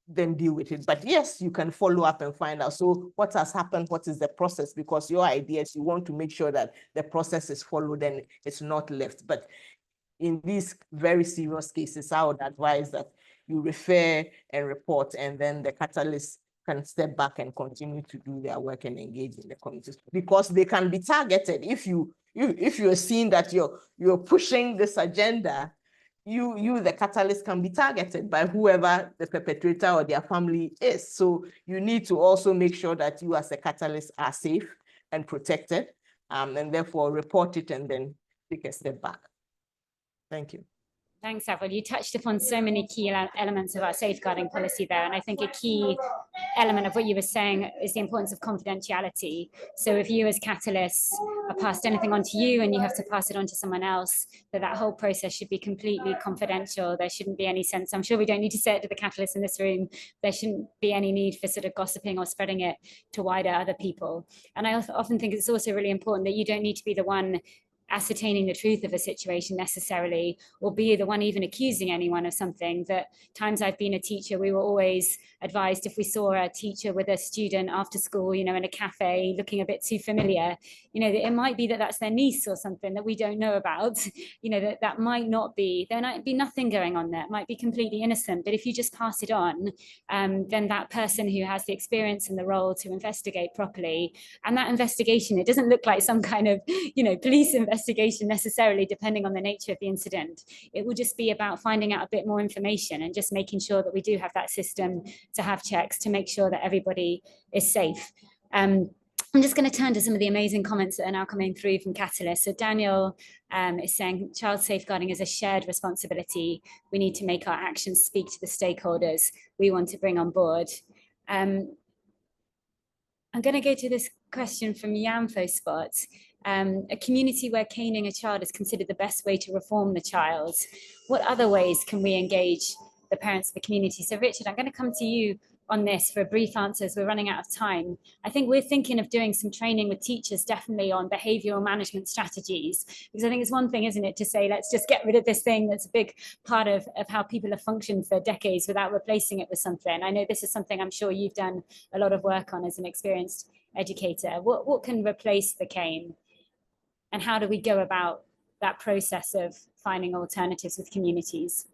them deal with it. But yes, you can follow up and find out, so what has happened, what is the process, because your idea is you want to make sure that the process is followed and it's not left. But in these very serious cases, I would advise that you refer and report, and then the catalyst can step back and continue to do their work and engage in the communities, because they can be targeted. If you're seeing that you're pushing this agenda, you the catalyst can be targeted by whoever the perpetrator or their family is. So you need to also make sure that you as a catalyst are safe and protected, and therefore report it and then take a step back. Thank you. Thanks, Avril. You touched upon so many key elements of our safeguarding policy there. And I think a key element of what you were saying is the importance of confidentiality. So if you as catalysts are passed anything on to you and you have to pass it on to someone else, that whole process should be completely confidential. There shouldn't be any sense. I'm sure we don't need to say it to the catalysts in this room. There shouldn't be any need for sort of gossiping or spreading it to wider other people. And I often think it's also really important that you don't need to be the one ascertaining the truth of a situation necessarily, or be the one even accusing anyone of something. That times I've been a teacher, we were always advised, if we saw a teacher with a student after school, in a cafe looking a bit too familiar, it might be that that's their niece or something that we don't know about, that might not be, there might be nothing going on there, it might be completely innocent. But if you just pass it on, then that person who has the experience and the role to investigate properly, and that investigation, it doesn't look like some kind of, police investigation necessarily, depending on the nature of the incident. It will just be about finding out a bit more information and just making sure that we do have that system to have checks to make sure that everybody is safe. I'm just going to turn to some of the amazing comments that are now coming through from Catalyst. So Daniel is saying, child safeguarding is a shared responsibility. We need to make our actions speak to the stakeholders we want to bring on board. I'm going to go to this question from EduSpots. A community where caning a child is considered the best way to reform the child. What other ways can we engage the parents of the community? So Richard, I'm going to come to you on this for a brief answer as we're running out of time. I think we're thinking of doing some training with teachers, definitely on behavioural management strategies, because I think it's one thing, isn't it, to say, let's just get rid of this thing that's a big part of how people have functioned for decades without replacing it with something. I know this is something I'm sure you've done a lot of work on as an experienced educator. What can replace the cane? And how do we go about that process of finding alternatives with communities?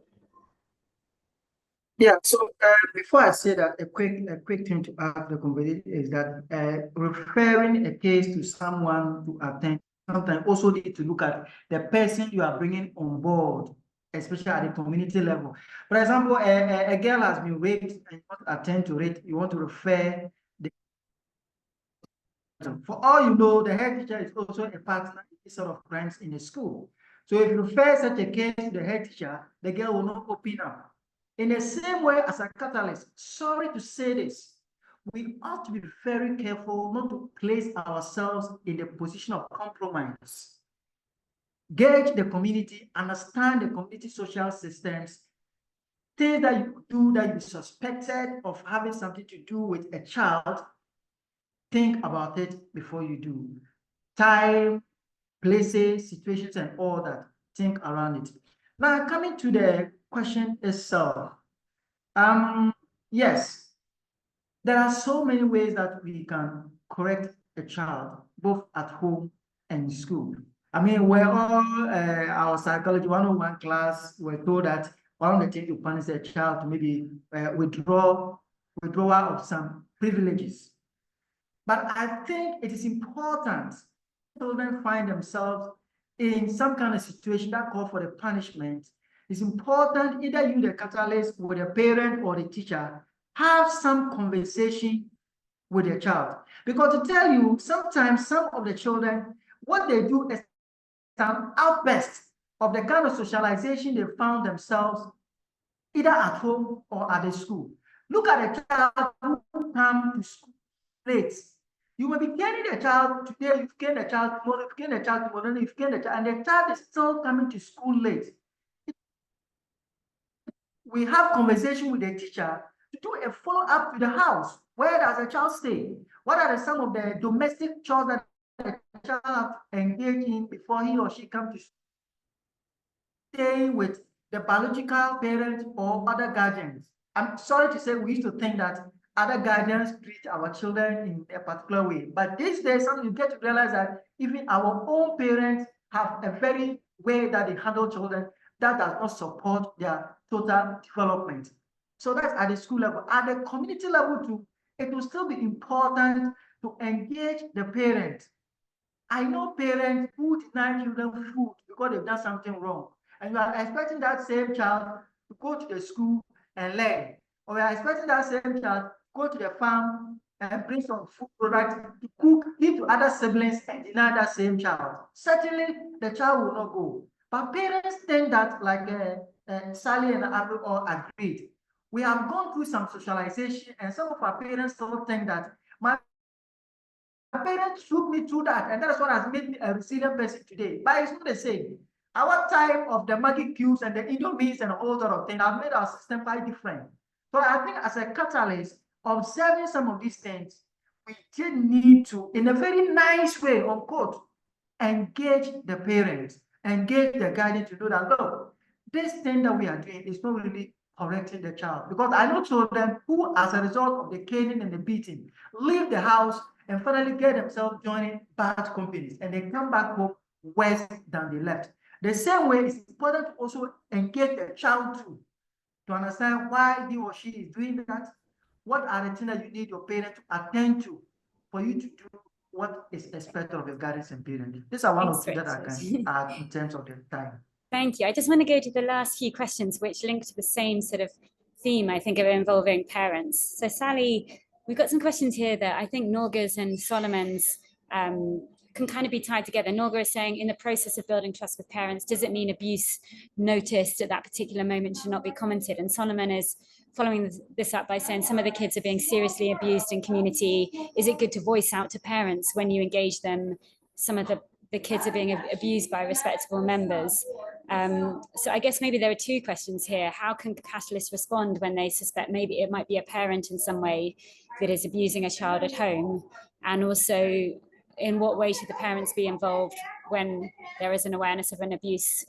Yeah, so before I say that, a quick thing to add the conversation is that referring a case to someone to attend, sometimes also need to look at the person you are bringing on board, especially at the community level. For example, a girl has been raped and you want to attend to it, you want to refer the. For all you know, the head teacher is also a partner in this sort of crimes in the school. So if you refer such a case to the head teacher, the girl will not open up. In the same way as a catalyst, sorry to say this, we ought to be very careful not to place ourselves in a position of compromise. Gauge the community, understand the community social systems, things that you do that you suspected of having something to do with a child. Think about it before you do. Time, places, situations, and all that. Think around it. Now, coming to the question itself. Yes, there are so many ways that we can correct a child, both at home and in school. I mean, we're all, our psychology 101 class, we're told that one of the things to punish a child to maybe withdrawal of some privileges. But I think it is important children find themselves in some kind of situation that calls for the punishment. It's important either you, the catalyst, with the parent or the teacher, have some conversation with the child. Because to tell you, sometimes some of the children, what they do is some outburst of the kind of socialization they found themselves either at home or at the school. Look at a child who comes to school late. You may be caring the child today, you've cared the child tomorrow, you've cared the child tomorrow, you've cared the child, and the child is still coming to school late. We have conversation with the teacher to do a follow-up to the house. Where does the child stay? What are some of the domestic chores that the child engage in before he or she comes to school? Stay with the biological parent or other guardians. I'm sorry to say we used to think that other guardians treat our children in a particular way. But these days, you get to realize that even our own parents have a very way that they handle children that does not support their total development. So that's at the school level. At the community level too, it will still be important to engage the parents. I know parents who deny children food because they've done something wrong. And you are expecting that same child to go to the school and learn. Or you are expecting that same child to go to the farm and bring some food products to cook, give to other siblings and deny that same child. Certainly, the child will not go. But parents think that, like Sally and Avril all agreed, we have gone through some socialization, and some of our parents still think that my parents took me through that, and that's what has made me a resilient person today. But it's not the same. Our time of the Maggie cubes and the Indomies and a whole lot of things have made our system quite different. So I think as a catalyst, observing some of these things, we did need to, in a very nice way, unquote, engage the parents, engage the guardian to know that, look, this thing that we are doing is not really correcting the child. Because I know children who, as a result of the caning and the beating, leave the house and finally get themselves joining bad companies, and they come back home worse than they left. The same way, it's important to also engage the child too, to understand why he or she is doing that. What are the things that you need your parent to attend to for you to do what is expected of your guardians and parents? These are one of the that I can add in terms of the time. Thank you. I just want to go to the last few questions, which link to the same sort of theme, I think, of involving parents. So Sally, we've got some questions here that I think Norga's and Solomon's can kind of be tied together. Norga is saying, in the process of building trust with parents, does it mean abuse noticed at that particular moment should not be commented? And Solomon is following this up by saying some of the kids are being seriously abused in community. Is it good to voice out to parents when you engage them? Some of the kids are being abused by respectable members. So I guess maybe there are two questions here. How can catalysts respond when they suspect maybe it might be a parent in some way that is abusing a child at home? And also, in what way should the parents be involved when there is an awareness of an abuse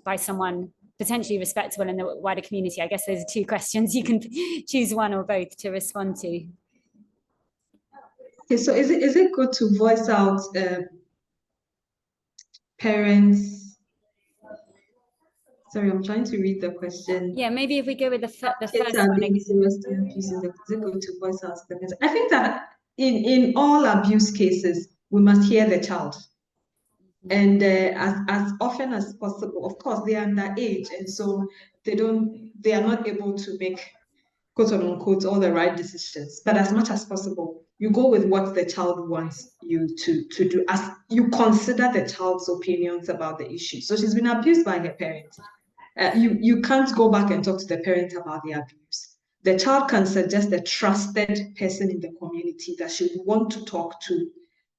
by someone potentially respectable in the wider community? I guess those are two questions. You can choose one or both to respond to. Okay, so is it good to voice out parents? Sorry, I'm trying to read the question. Yeah, maybe if we go with the first one. Is it good to voice out the parents? I think that in all abuse cases, we must hear the child. And as often as possible, of course, they are underage, and so they are not able to make, quote unquote, all the right decisions. But as much as possible, you go with what the child wants you to do, as you consider the child's opinions about the issue. So she's been abused by her parents. You can't go back and talk to the parent about the abuse. the child can suggest a trusted person in the community that she would want to talk to,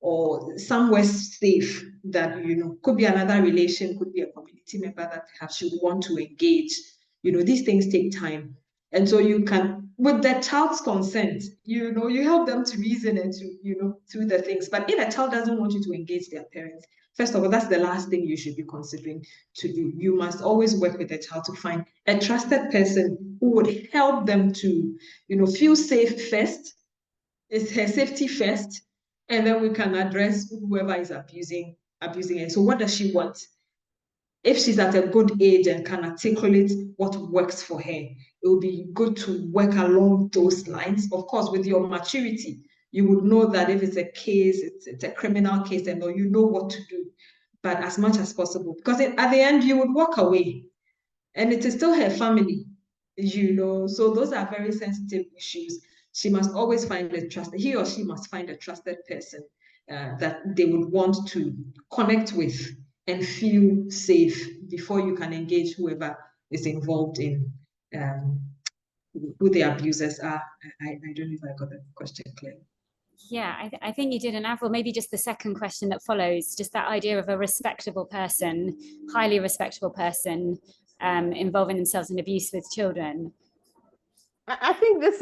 or somewhere safe that, could be another relation, could be a community member that perhaps she would want to engage. These things take time. And so you can, with the child's consent, you help them to reason and to, through the things. But if a child doesn't want you to engage their parents, first of all, that's the last thing you should be considering to do. You must always work with the child to find a trusted person who would help them to, feel safe first. It's her safety first, and then we can address whoever is abusing it. So what does she want? If she's at a good age and can articulate what works for her, it will be good to work along those lines. Of course, with your maturity, you would know that if it's a case, it's a criminal case, and you know what to do. But as much as possible, because at the end, you would walk away, and it is still her family, So those are very sensitive issues. She must always find he or she must find a trusted person that they would want to connect with and feel safe before you can engage whoever is involved in who the abusers are. I don't know if I got the question clear. Yeah, I think you did. And Avril, maybe just the second question that follows, just that idea of a respectable person, highly respectable person involving themselves in abuse with children. I think this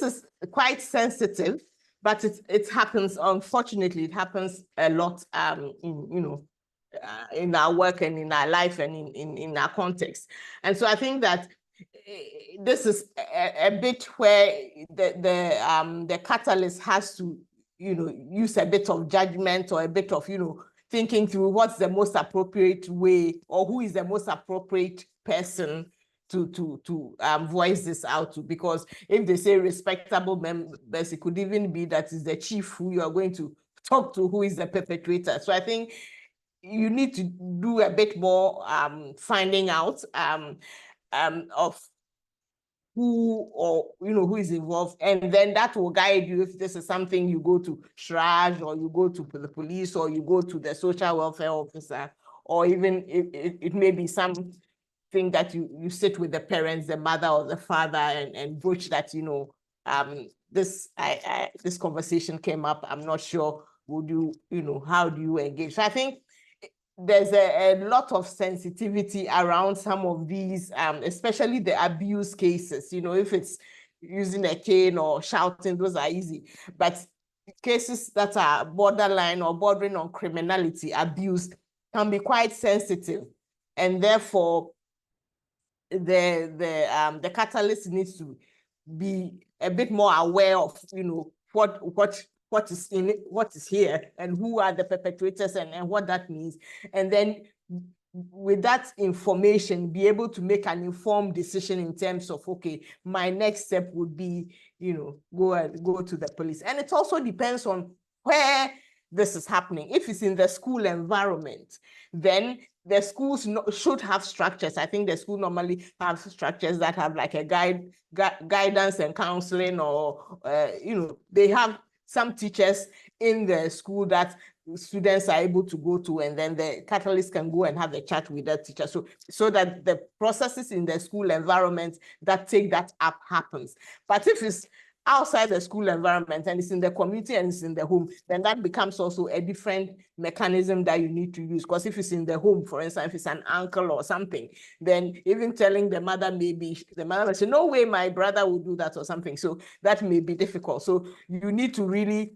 is quite sensitive, but it happens. Unfortunately, it happens a lot. In our work and in our life and in our context. And so I think that this is a bit where the catalyst has to, use a bit of judgment or a bit of, thinking through what's the most appropriate way or who is the most appropriate person to voice this out to. Because if they say respectable members, it could even be that it's the chief who you are going to talk to who is the perpetrator. So I think you need to do a bit more finding out of who or who is involved, and then that will guide you if this is something you go to SHRAJ or you go to the police or you go to the social welfare officer, or even it may be something that you sit with the parents, the mother or the father, and broach that this conversation came up. I'm not sure. Would you how do you engage? So I think there's a lot of sensitivity around some of these, especially the abuse cases. If it's using a cane or shouting, those are easy. But cases that are borderline or bordering on criminality, abuse, can be quite sensitive, and therefore the catalyst needs to be a bit more aware of what is here and who are the perpetrators and what that means. And then with that information, be able to make an informed decision in terms of, okay, my next step would be, go to the police. And it also depends on where this is happening. If it's in the school environment, then the schools should have structures. I think the school normally have structures that have like a guidance and counseling, or, they have some teachers in the school that students are able to go to, and then the catalyst can go and have a chat with that teacher. So that the processes in the school environment that take that up happens. But if it's outside the school environment and it's in the community and it's in the home, then that becomes also a different mechanism that you need to use. Because if it's in the home, for instance, if it's an uncle or something, then even telling the mother, maybe the mother will say, no way my brother would do that or something. So that may be difficult. So you need to really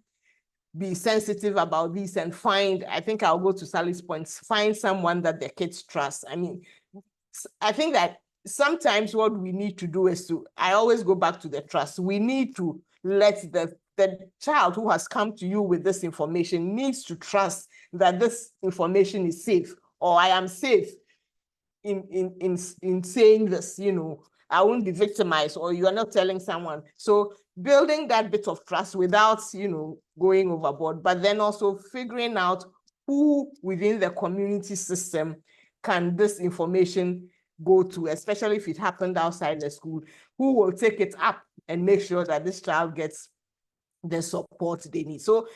be sensitive about this and find, I think I'll go to Sally's points, find someone that the kids trust. I mean, I think that sometimes what we need to do is I always go back to the trust. We need to let the child who has come to you with this information needs to trust that this information is safe, or I am safe in saying this, I won't be victimized, or you are not telling someone. So building that bit of trust without, going overboard, but then also figuring out who within the community system can this information go to, especially if it happened outside the school, who will take it up and make sure that this child gets the support they need. So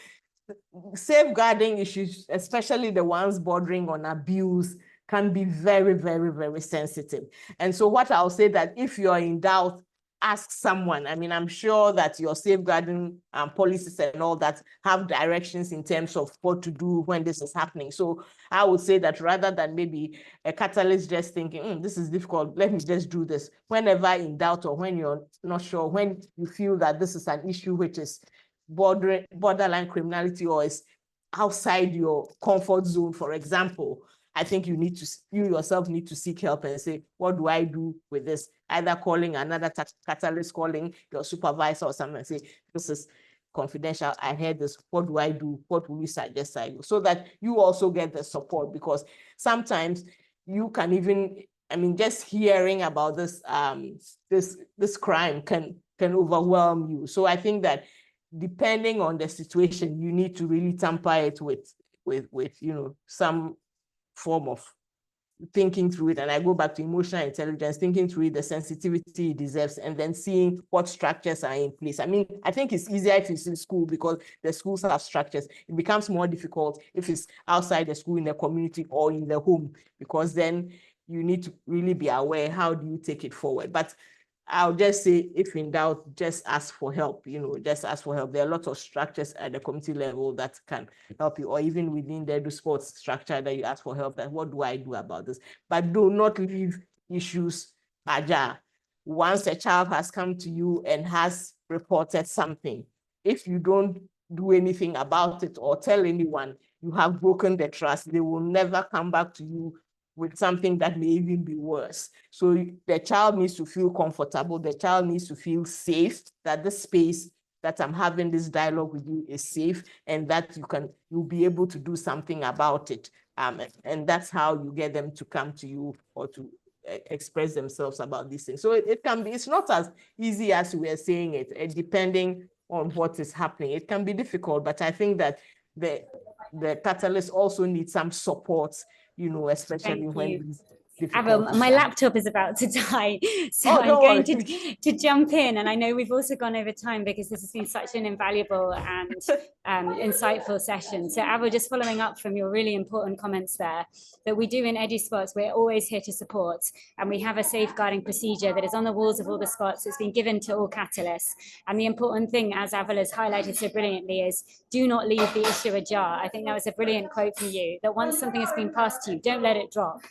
safeguarding issues, especially the ones bordering on abuse, can be very, very, very sensitive. And so what I'll say that if you're in doubt, ask someone. I mean, I'm sure that your safeguarding policies and all that have directions in terms of what to do when this is happening. So I would say that rather than maybe a catalyst just thinking, this is difficult, let me just do this. Whenever in doubt or when you're not sure, when you feel that this is an issue which is borderline criminality or is outside your comfort zone, for example, I think you yourself need to seek help and say, what do I do with this? Either calling another catalyst, calling your supervisor or something and say, this is confidential, I heard this, what do I do? What will you suggest I do? So that you also get the support, because sometimes you can even, I mean, just hearing about this, this crime can overwhelm you. So I think that depending on the situation, you need to really temper it with some form of thinking through it. And I go back to emotional intelligence, thinking through it, the sensitivity it deserves, and then seeing what structures are in place. I mean, I think it's easier if it's in school because the schools have structures. It becomes more difficult if it's outside the school, in the community or in the home, because then you need to really be aware, how do you take it forward? But I'll just say, if in doubt, just ask for help, just ask for help. There are lots of structures at the community level that can help you, or even within the EduSpots structure that you ask for help, that what do I do about this? But do not leave issues ajar. Once a child has come to you and has reported something, if you don't do anything about it or tell anyone, you have broken the trust. They will never come back to you with something that may even be worse. So the child needs to feel comfortable. The child needs to feel safe, that the space that I'm having this dialogue with you is safe, and that you'll be able to do something about it. And that's how you get them to come to you or to express themselves about these things. So it can be, it's not as easy as we are saying it, depending on what is happening. It can be difficult, but I think that the catalyst also needs some support, especially when Avril, my laptop is about to die, so I'm going to jump in. And I know we've also gone over time because this has been such an invaluable and insightful session. So Avril, just following up from your really important comments there, that we do in EduSpots, we're always here to support. And we have a safeguarding procedure that is on the walls of all the spots. It's been given to all catalysts. And the important thing, as Avril has highlighted so brilliantly, is do not leave the issue ajar. I think that was a brilliant quote from you, that once something has been passed to you, don't let it drop.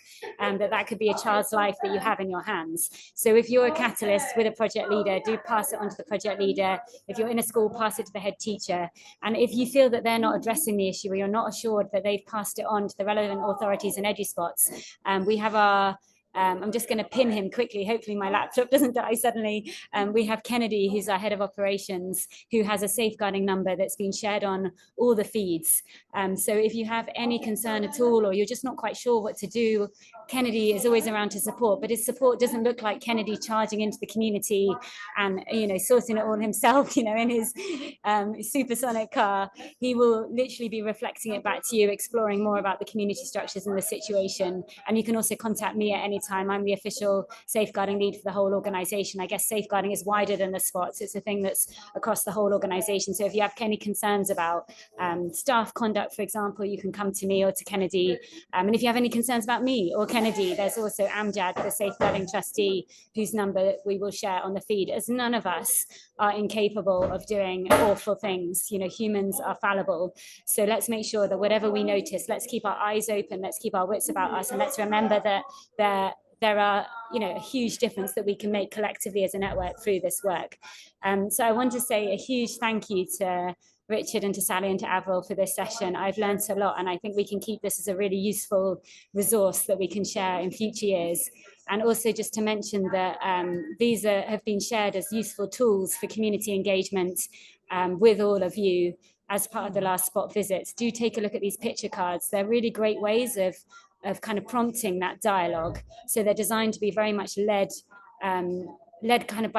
That could be a child's life that you have in your hands. So if you're a catalyst with a project leader, do pass it on to the project leader. If you're in a school, pass it to the head teacher. And if you feel that they're not addressing the issue, or you're not assured that they've passed it on to the relevant authorities in EduSpots, we have our I'm just going to pin him quickly. Hopefully my laptop doesn't die suddenly. We have Kennedy, who's our head of operations, who has a safeguarding number that's been shared on all the feeds. So if you have any concern at all, or you're just not quite sure what to do, Kennedy is always around to support, but his support doesn't look like Kennedy charging into the community and, sorting it all himself, in his supersonic car. He will literally be reflecting it back to you, exploring more about the community structures and the situation. And you can also contact me at any time. I'm the official safeguarding lead for the whole organization. I guess safeguarding is wider than the spots. It's a thing that's across the whole organization. So if you have any concerns about staff conduct, for example, you can come to me or to Kennedy. And if you have any concerns about me or Kennedy, there's also Amjad, the safeguarding trustee, whose number we will share on the feed, as none of us are incapable of doing awful things. Humans are fallible. So let's make sure that whatever we notice, let's keep our eyes open, let's keep our wits about us, and let's remember that there are, a huge difference that we can make collectively as a network through this work. So I want to say a huge thank you to Richard and to Sally and to Avril for this session. I've learned a lot, and I think we can keep this as a really useful resource that we can share in future years. And also just to mention that these have been shared as useful tools for community engagement with all of you as part of the last spot visits. Do take a look at these picture cards. They're really great ways of kind of prompting that dialogue. So they're designed to be very much led kind of by the